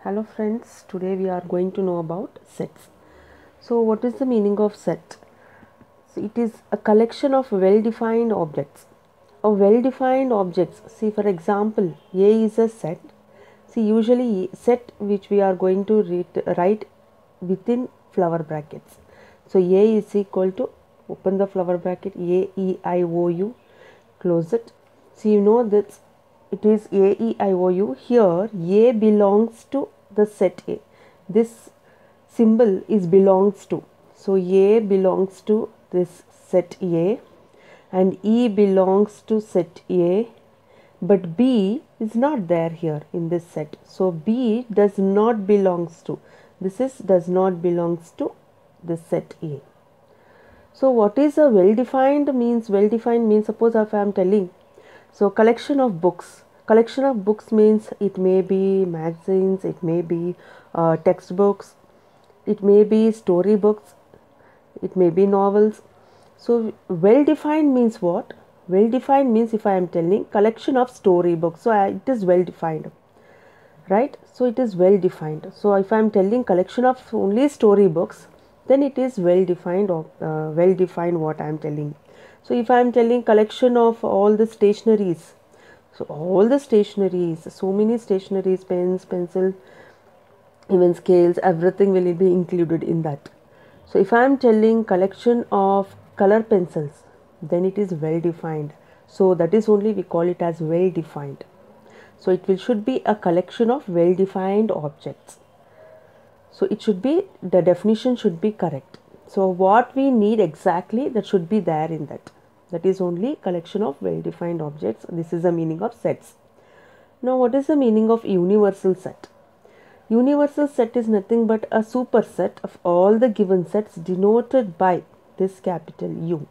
Hello friends, today we are going to know about sets. So what is the meaning of set? So it is a collection of well-defined objects. A well-defined objects, see for example, A is a set. See usually set which we are going to write within flower brackets. So A is equal to, open the flower bracket, A, E, I, O, U, close it. So you know that it is A, E, I, O, U. Here A belongs to the set A. This symbol is belongs to. So A belongs to this set A and E belongs to set A, but B is not there here in this set. So B does not belongs to. This is does not belongs to this set A. So what is a well-defined means? Well-defined means, suppose if I am telling, so collection of books. Collection of books means it may be magazines, it may be textbooks, it may be storybooks, it may be novels. So well-defined means what? Well-defined means if I am telling collection of storybooks, so it is well-defined, right? So it is well-defined. So if I am telling collection of only storybooks, then it is well-defined or well-defined what I am telling. So if I am telling collection of all the stationaries, so all the stationaries, so many stationaries, pens, pencil, even scales, everything will be included in that. So if I am telling collection of color pencils, then it is well defined. So that is only we call it as well defined. So it should be a collection of well defined objects. So it should be, the definition should be correct. So what we need exactly, that should be there in that. That is only collection of well defined objects. This is the meaning of sets. Now what is the meaning of universal set? Universal set is nothing but a superset of all the given sets denoted by this capital U.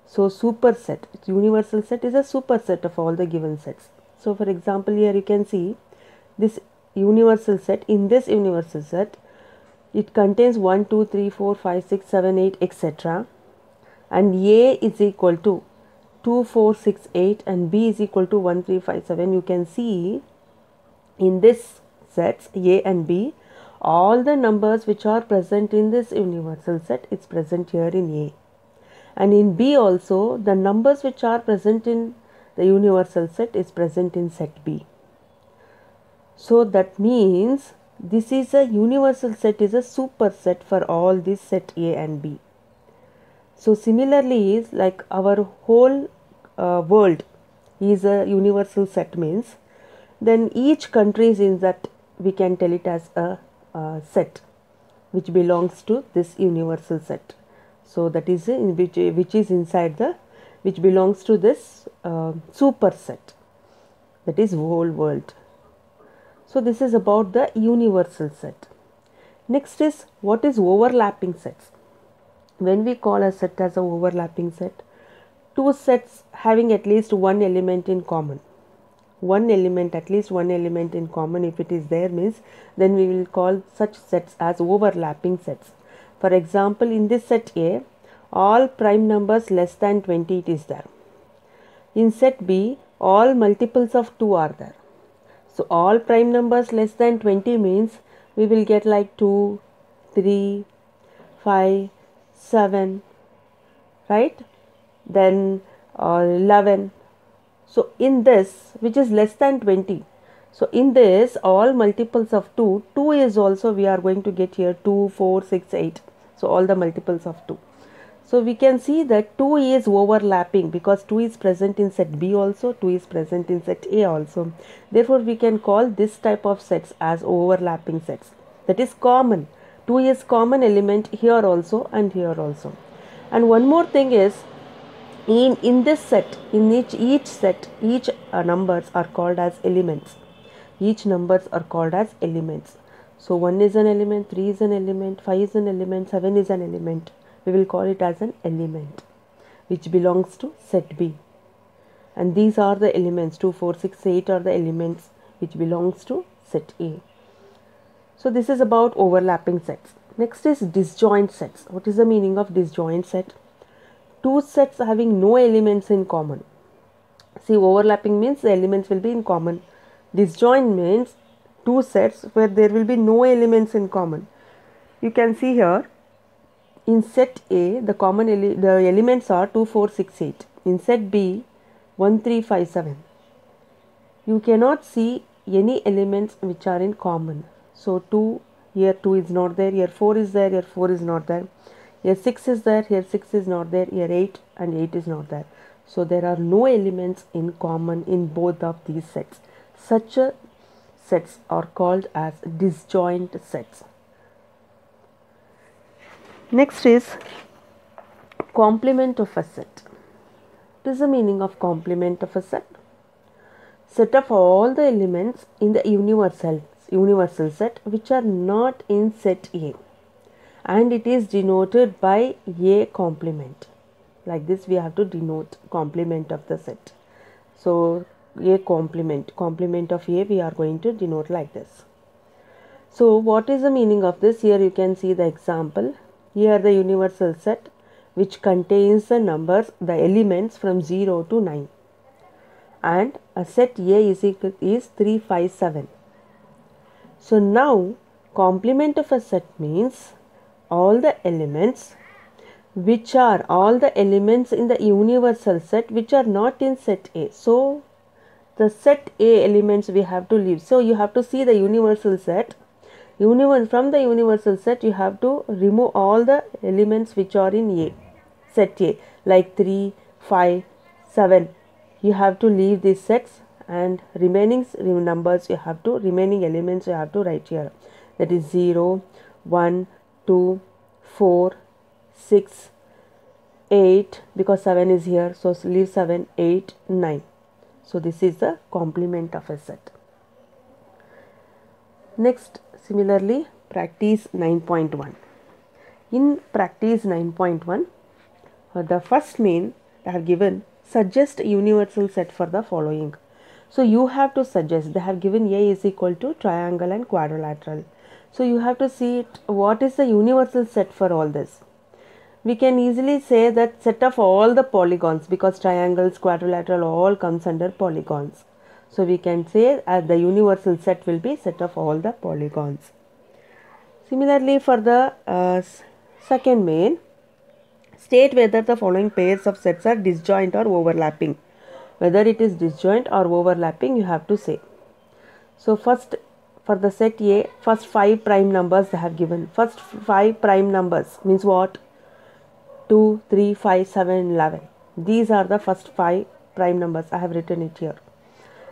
So superset, universal set is a superset of all the given sets. So for example, here you can see this universal set. In this universal set, it contains 1, 2, 3, 4, 5, 6, 7, 8, etc. And A is equal to 2, 4, 6, 8 and B is equal to 1, 3, 5, 7. You can see in this sets A and B, all the numbers which are present in this universal set is present here in A. And in B also, the numbers which are present in the universal set is present in set B. So that means this is a universal set, is a superset for all this set A and B. So similarly is like our whole world is a universal set means, then each country is in that, we can tell it as a set which belongs to this universal set. So that is which is inside the, which belongs to this superset, that is whole world. So this is about the universal set. Next is, what is overlapping sets? When we call a set as an overlapping set, two sets having at least one element in common. One element, at least one element in common, if it is there means, then we will call such sets as overlapping sets. For example, in this set A, all prime numbers less than 20 it is there. In set B, all multiples of 2 are there. So all prime numbers less than 20 means we will get like 2, 3, 5, 7, right? Then 11. So in this, which is less than 20, so in this all multiples of 2, 2 is also we are going to get here 2, 4, 6, 8. So all the multiples of 2. So we can see that 2 is overlapping because 2 is present in set B also, 2 is present in set A also. Therefore we can call this type of sets as overlapping sets. That is common. 2 is common element here also and here also. And one more thing is, in this set, in each set, each numbers are called as elements. Each numbers are called as elements. So 1 is an element, 3 is an element, 5 is an element, 7 is an element. We will call it as an element which belongs to set B. And these are the elements, 2, 4, 6, 8 are the elements which belongs to set A. So this is about overlapping sets. Next is disjoint sets. What is the meaning of disjoint set? Two sets having no elements in common. See, overlapping means the elements will be in common. Disjoint means two sets where there will be no elements in common. You can see here in set A the the elements are 2, 4, 6, 8. In set B 1, 3, 5, 7. You cannot see any elements which are in common. So 2, here 2 is not there, here 4 is there, here 4 is not there. Here 6 is there, here 6 is not there, here 8 and 8 is not there. So there are no elements in common in both of these sets. Such sets are called as disjoint sets. Next is complement of a set. What is the meaning of complement of a set? Set of all the elements in the universal set which are not in set A, and it is denoted by A complement. Like this we have to denote complement of the set. So A complement of A we are going to denote like this. So what is the meaning of this? Here you can see the example. Here the universal set which contains the numbers, the elements from 0 to 9. And a set A is 3, 5, 7. So now complement of a set means all the elements in the universal set which are not in set A. So the set A elements we have to leave. So you have to see the universal set. From the universal set you have to remove all the elements which are in A, set A, like 3, 5, 7. You have to leave these sets, and remaining elements you have to write here. That is 0, 1, 2, 4, 6, 8, because 7 is here, so leave 7, 8, 9. So this is the complement of a set. Next, similarly, practice 9.1. In practice 9.1, the first main they have given suggest universal set for the following. So you have to suggest. They have given A is equal to triangle and quadrilateral. So you have to see what is the universal set for all this. We can easily say that set of all the polygons, because triangles, quadrilateral all comes under polygons. So we can say the universal set will be set of all the polygons. Similarly, for the second main, state whether the following pairs of sets are disjoint or overlapping. Whether it is disjoint or overlapping, you have to say. So first, for the set A, first 5 prime numbers they have given. First 5 prime numbers means what? 2, 3, 5, 7, 11. These are the first 5 prime numbers. I have written it here.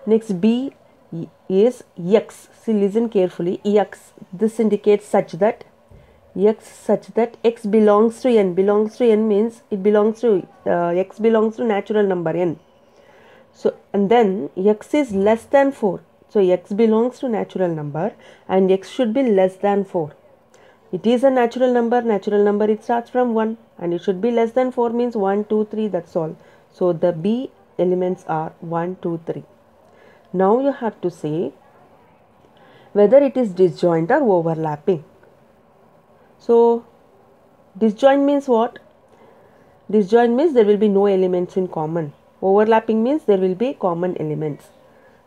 Next, B is X. See, listen carefully. X. This indicates such that X belongs to N. Belongs to N means it belongs to X belongs to natural number N. So, and then X is less than 4. So X belongs to natural number and X should be less than 4. It is a natural number. Natural number, it starts from 1 and it should be less than 4 means 1, 2, 3. That's all. So the B elements are 1, 2, 3. Now you have to say whether it is disjoint or overlapping. So disjoint means what? Disjoint means there will be no elements in common. Overlapping means there will be common elements.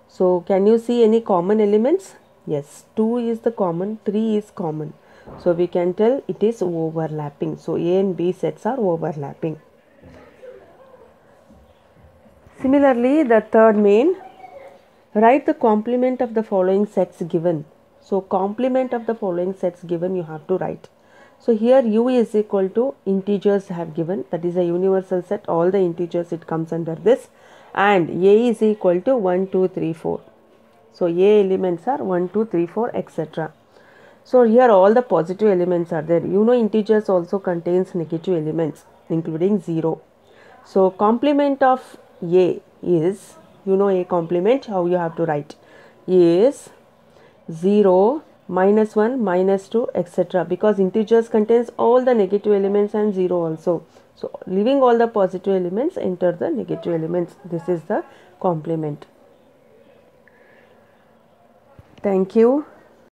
So can you see any common elements? Yes, 2 is the common, 3 is common. So we can tell it is overlapping. So A and B sets are overlapping. Similarly, the third main, write the complement of the following sets given. So complement of the following sets given you have to write. So here U is equal to integers have given, that is a universal set, all the integers it comes under this, and A is equal to 1, 2, 3, 4. So A elements are 1, 2, 3, 4, etc. So here all the positive elements are there. You know integers also contains negative elements including 0. So complement of A is, you know A complement, how you have to write, is 0, minus 1, minus 2, etc. because integers contains all the negative elements and 0 also. So leaving all the positive elements, enter the negative elements. This is the complement. Thank you.